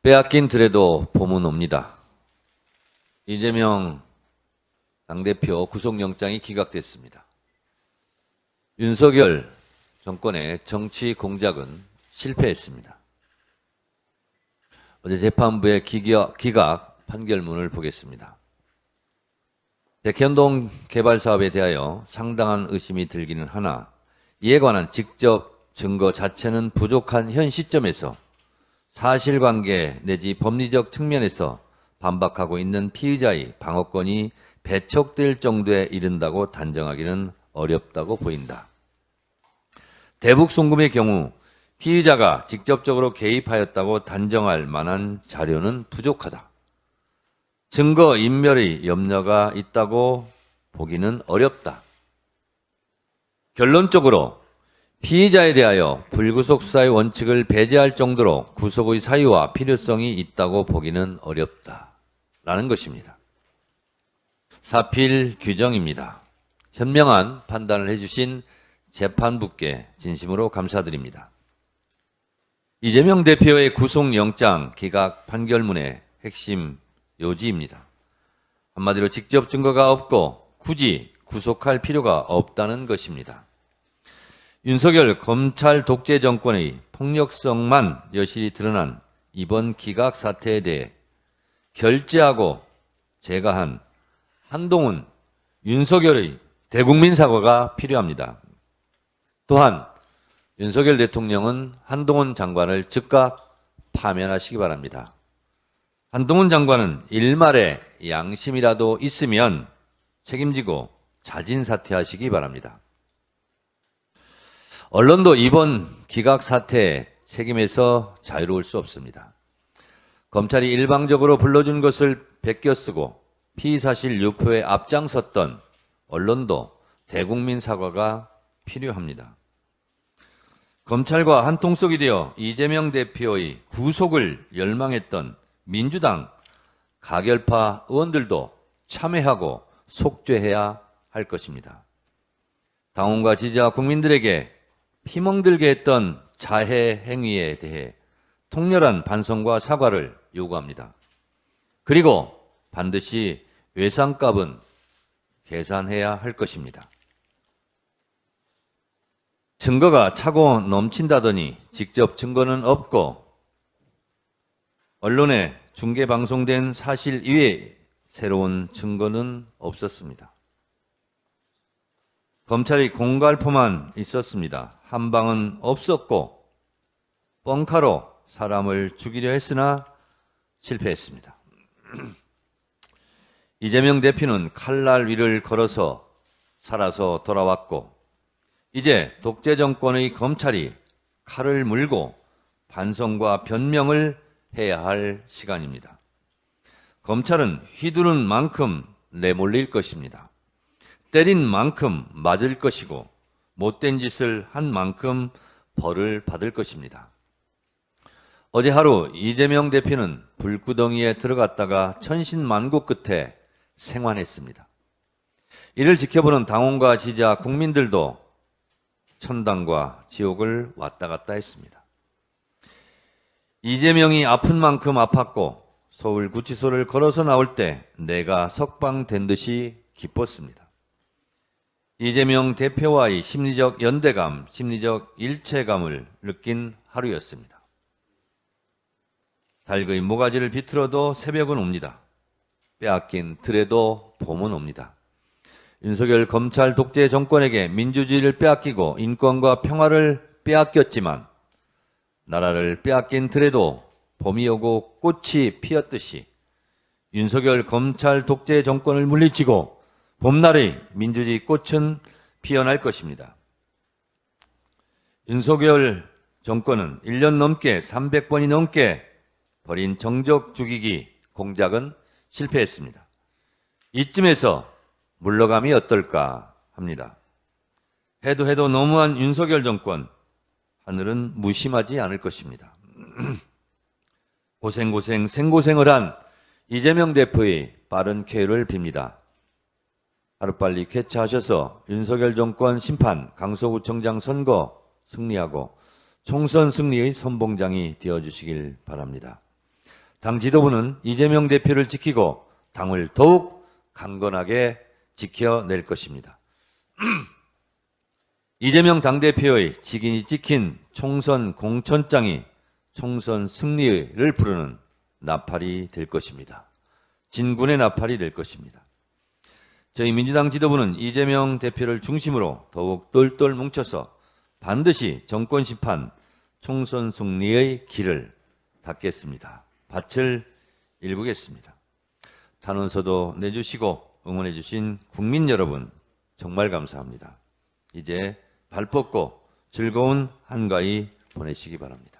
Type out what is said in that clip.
빼앗긴 들에도 봄은 옵니다. 이재명 당대표 구속영장이 기각됐습니다. 윤석열 정권의 정치 공작은 실패했습니다. 어제 재판부의 기각 판결문을 보겠습니다. 백현동 개발 사업에 대하여 상당한 의심이 들기는 하나 이에 관한 직접 증거 자체는 부족한 현 시점에서 사실관계 내지 법리적 측면에서 반박하고 있는 피의자의 방어권이 배척될 정도에 이른다고 단정하기는 어렵다고 보인다. 대북 송금의 경우 피의자가 직접적으로 개입하였다고 단정할 만한 자료는 부족하다. 증거 인멸의 염려가 있다고 보기는 어렵다. 결론적으로 피의자에 대하여 불구속 수사의 원칙을 배제할 정도로 구속의 사유와 필요성이 있다고 보기는 어렵다. 라는 것입니다. 사필 규정입니다. 현명한 판단을 해주신 재판부께 진심으로 감사드립니다. 이재명 대표의 구속영장 기각 판결문의 핵심 요지입니다. 한마디로 직접 증거가 없고 굳이 구속할 필요가 없다는 것입니다. 윤석열 검찰 독재 정권의 폭력성만 여실히 드러난 이번 기각 사태에 대해 결재하고 제거한 한동훈, 윤석열의 대국민 사과가 필요합니다. 또한 윤석열 대통령은 한동훈 장관을 즉각 파면하시기 바랍니다. 한동훈 장관은 일말의 양심이라도 있으면 책임지고 자진 사퇴하시기 바랍니다. 언론도 이번 기각 사태의 책임에서 자유로울 수 없습니다. 검찰이 일방적으로 불러준 것을 베껴쓰고 피의사실 유포에 앞장섰던 언론도 대국민 사과가 필요합니다. 검찰과 한통속이 되어 이재명 대표의 구속을 열망했던 민주당 가결파 의원들도 참회하고 속죄해야 할 것입니다. 당원과 지지자 국민들에게 피멍들게 했던 자해 행위에 대해 통렬한 반성과 사과를 요구합니다. 그리고 반드시 외상값은 계산해야 할 것입니다. 증거가 차고 넘친다더니 직접 증거는 없고 언론에 중계방송된 사실 이외에 새로운 증거는 없었습니다. 검찰이 공갈포만 있었습니다. 한방은 없었고 뻥카로 사람을 죽이려 했으나 실패했습니다. 이재명 대표는 칼날 위를 걸어서 살아서 돌아왔고 이제 독재 정권의 검찰이 칼을 물고 반성과 변명을 해야 할 시간입니다. 검찰은 휘두른 만큼 내몰릴 것입니다. 때린 만큼 맞을 것이고 못된 짓을 한 만큼 벌을 받을 것입니다. 어제 하루 이재명 대표는 불구덩이에 들어갔다가 천신만고 끝에 생還했습니다. 이를 지켜보는 당원과 지지자 국민들도 천당과 지옥을 왔다 갔다 했습니다. 이재명이 아픈 만큼 아팠고 서울구치소를 걸어서 나올 때 내가 석방된 듯이 기뻤습니다. 이재명 대표와의 심리적 연대감, 심리적 일체감을 느낀 하루였습니다. 닭의 모가지를 비틀어도 새벽은 옵니다. 빼앗긴 들에도 봄은 옵니다. 윤석열 검찰 독재 정권에게 민주주의를 빼앗기고 인권과 평화를 빼앗겼지만 나라를 빼앗긴 들에도 봄이 오고 꽃이 피었듯이 윤석열 검찰 독재 정권을 물리치고 봄날의 민주주의 꽃은 피어날 것입니다. 윤석열 정권은 1년 넘게 300번이 넘게 벌인 정적 죽이기 공작은 실패했습니다. 이쯤에서 물러감이 어떨까 합니다. 해도 너무한 윤석열 정권, 하늘은 무심하지 않을 것입니다. 생고생을 한 이재명 대표의 빠른 쾌유를 빕니다. 하루빨리 쾌차하셔서 윤석열 정권 심판, 강서구청장 선거 승리하고 총선 승리의 선봉장이 되어주시길 바랍니다. 당 지도부는 이재명 대표를 지키고 당을 더욱 강건하게 지켜낼 것입니다. 이재명 당대표의 직인이 찍힌 총선 공천장이 총선 승리를 부르는 나팔이 될 것입니다. 진군의 나팔이 될 것입니다. 저희 민주당 지도부는 이재명 대표를 중심으로 더욱 똘똘 뭉쳐서 반드시 정권 심판, 총선 승리의 길을 닫겠습니다. 밭을 일구겠습니다. 탄원서도 내주시고 응원해 주신 국민 여러분 정말 감사합니다. 이제 발 뻗고 즐거운 한가위 보내시기 바랍니다.